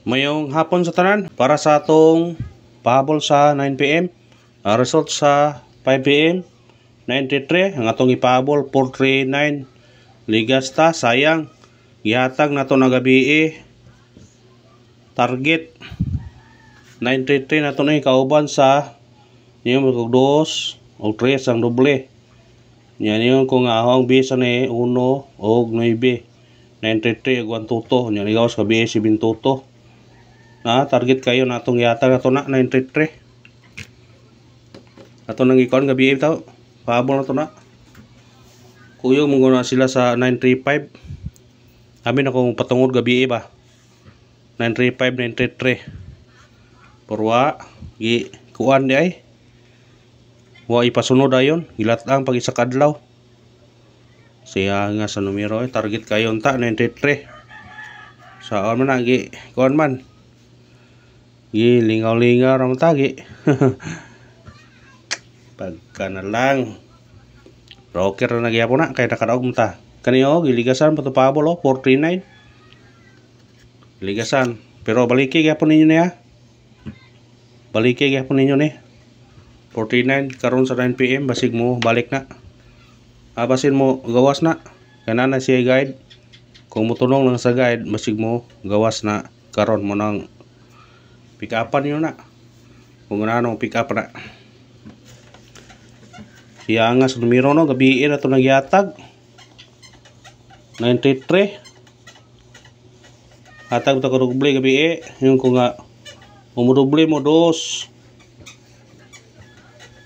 Mayong hapon sa tanan para sa atong pahabol sa 9 PM. Result sa 5 PM 93 ang atong ipahabol 439 Ligasta sayang gihatag nato na gabi target 933 nato ni kauban sa niyo magugdos o 3 ang doble. Yan yun kung ahong bisa ni 1 o 9 933 ag 1 tuto nya ligawas ka BA 7 tuto. Target kayo natong yata nato na 933. Ato nang ikuan gabi taw. Pahabol na to na. Kuyog mong na sila sa 935. Amin akong patungod gabi ba. 935 933. Porwa gi kuan di ay. Wa ipasunod ayon, gilat-ang pag isa kadlaw. Siya nga sa numero target kayo unta 933. Sa on man gi kuan man. Gi lingaw-lingaw ra tagi. Pagka na lang. Broker na nagyapon na kay nakadaog mo ta. Kaniyo giligasan pa to pahabol 439. Ligasan. Pero baliki gyapon ninyo niya. Baliki gyapon ninyo ni. 49 karon sa 9 PM basig mo balik na. Basin mo gawas na. Kana na siya guide. Kung mutunong lang sa guide basig mo gawas na karon mo nang pick upan niyo na. Kung ano pick up na. Siya nga sa numero no gabi na to nagyatag. 93. Hatag to kaduble gabi yung ko nga umuduble mo 2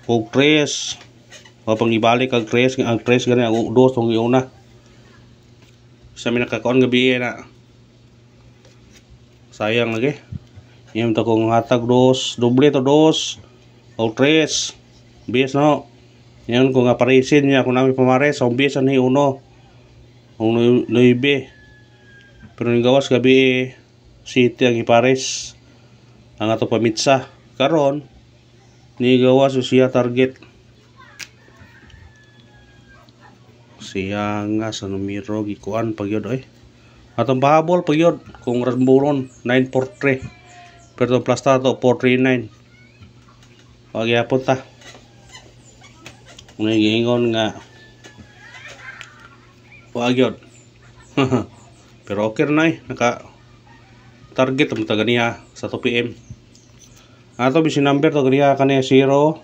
o 3. Mapang ibalik ang 3 gani ang 2 tong iuna. Sa mi nakakaon gabi na. Sayang lagi. Yung to kung hatag 2, doble to 2 o 3. Bis no. Yan kung aparisin niya kung namin pamares sa bis ni 1 o 9. Pero yung gawas gabi city ang ipares. Ang ato pamitsa. Karon ni gawas siya target. Siya nga sa numero gikuan pagyod atong pahabol pagyod kung rasburon 943. Pero plus tato 439. Wag yapon ta. May giingon nga wag yun. Pero okay na naka target mo ta ganiya sa 2 PM. Ato bisi number to ganiya kaniya 0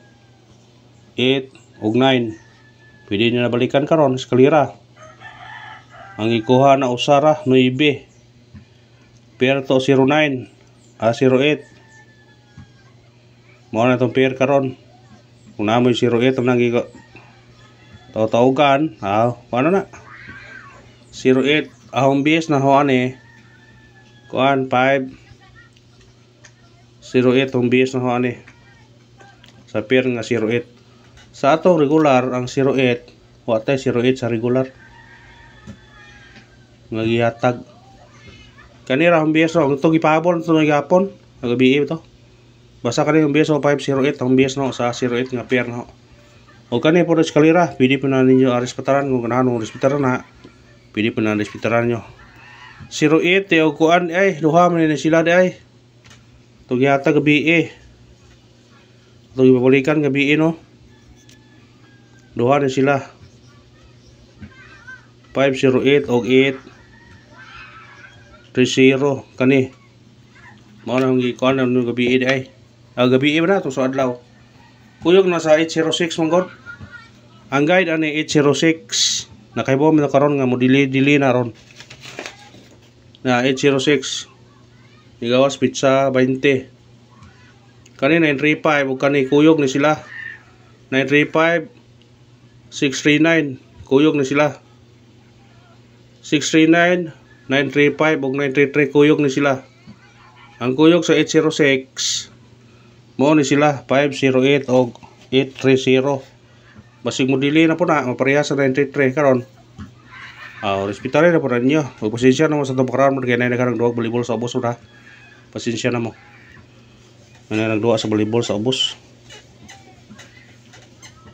8 ug 9. Pwede niyo na balikan karon eskalera. Ang ikuha na usara 9. Pero to 09 08. Mo na tong pair karon. Kung namoy 08 ang nang tawag-tawagan, paano na? 08 ahong bis na hoan kuan 5 08 ang bis na hoan sa pair nga 08. Sa atong regular ang 08, wa tay 08 sa regular. Nga gihatag kanira ang beso ang itong ipahabol ito nagyapon nagabi ito basta kanina ang beso 508 ang beso no, sa 08 nga pair no. O kanina po eskalera pwede po na ninyo respetaran kung kanahan respetaran na pwede po na respetaran nyo 08 o kuan ay duha man na sila di ay itong yata gabi itong ibabalikan gabi no duha na sila 508 o 8 30 kani mao nang gikuan ng gabi ay gabi na to sa adlaw kuyog na sa 806 manggod ang guide ani 806 nakaibo mi na karon nga mo dili na ron na 806 igawas pizza 20 kani 935 ug kani kuyog ni sila 935 639 kuyog ni sila 639 935 ug 933 kuyog ni sila. Ang kuyog sa 806 mo ni sila 508 ug 830. Basig mo dili na po na mapareha sa 933 karon. Respetare na po ninyo. Pasensya na mo sa tabaran mo kay nay nagarang duwa volleyball sa ubos na. Pasensya na mo. Nay nagduwa sa volleyball sa ubos.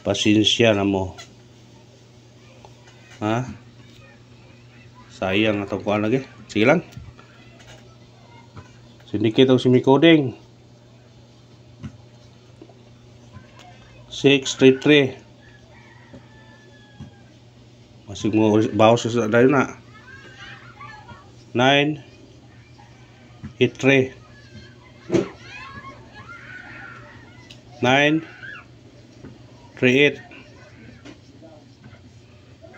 Pasensya na mo. Sayang atong kuan lagi. Sige lang. Sindikit og semi-coding. 633. Masig mo bawas sa dayon na. 983. 938.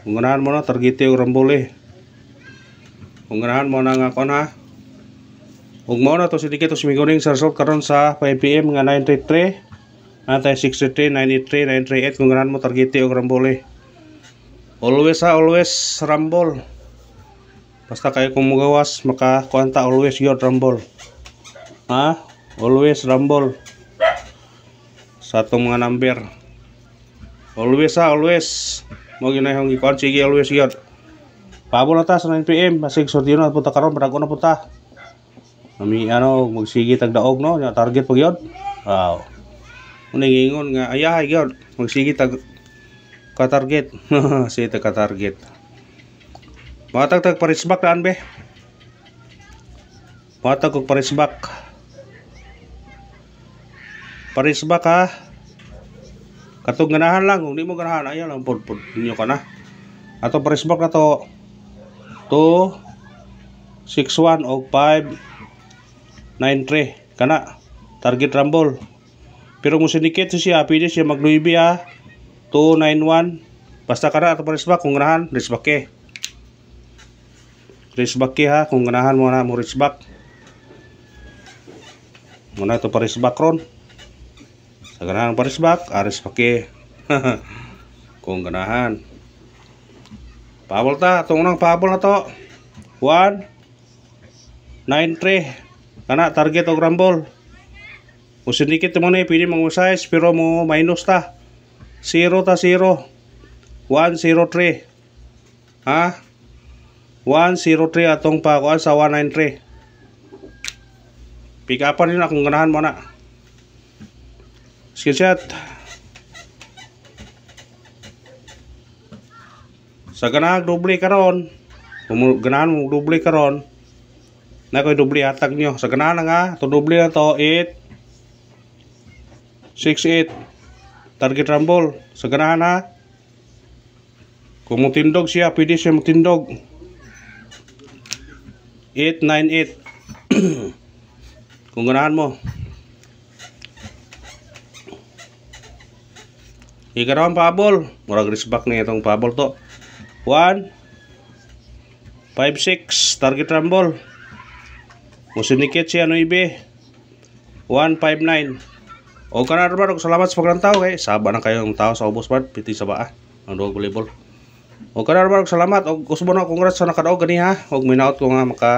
Kung ganahan mo na targete og rambole. Kung ganahan mo na nga kon ha. Ug mao na to sindikit og semi-coding sa result karon sa 5 PM nga 933. Natay 633, 983, 938 kung ganahan mo targete og rambole. Always rumble. Basta kayo kung mugawas makakuanta always yun rumble. Ha? Always rumble. Sa atong mga number. Always. Mo ginahong ikuan sige always yun. Pabor na ta sa 9 PM. Masig sortiyo na punta karon, barago na punta. Kami magsige tagdaog no, target pag yun. Wow. Uningingon nga ayahay gyud magsige tag ka-target. Sige tag ka-target. Matag parisbak daan be. Matag og parisbak. Parisbak ha. Katong ganahan lang, kung di mo ganahan ayaw lang pod ninyo kana. Ato parisbak na to 2 6 1 og 5 9 3 kana target rumble. Pero mo sindikit siya, pwede siya magluibi ha. 291. Basta kana ato parisbak kung ganahan, risbake. Risbake ha, kung ganahan mo na mo risbak. Muna ito parisbak ron. Sa ganahan parisbak, risbake. Kung ganahan. Pabol ta, itong unang pabol na to. 1 9 3. Kana target og rumble. Kung sindikit mo na pwede mong size pero mo minus ta 0 ta 0 103 ha 103 atong pakuan sa 193 pick upan nila kung ganahan mo na screenshot sa ganahan doble karon kung ganahan mo doble karon na ko'y doble hatag nyo sa ganahan na nga to doble na to 8 6-8 target rumble sa ganahan ha. Kung magtindog siya pwede siya magtindog 8-9-8. Kung ganahan mo ikaw ang pabol murag risbak na itong pabol to 1 5-6 target rumble musinikit siya no ibe 1-5-9. O kana naman og salamat sa paglantaw kay saba na kayong tao sa ubos part piti sa baa ang duog volleyball. O kana naman og salamat og gusto mo na congrats sa nakadaog gani ha og minaot ko nga maka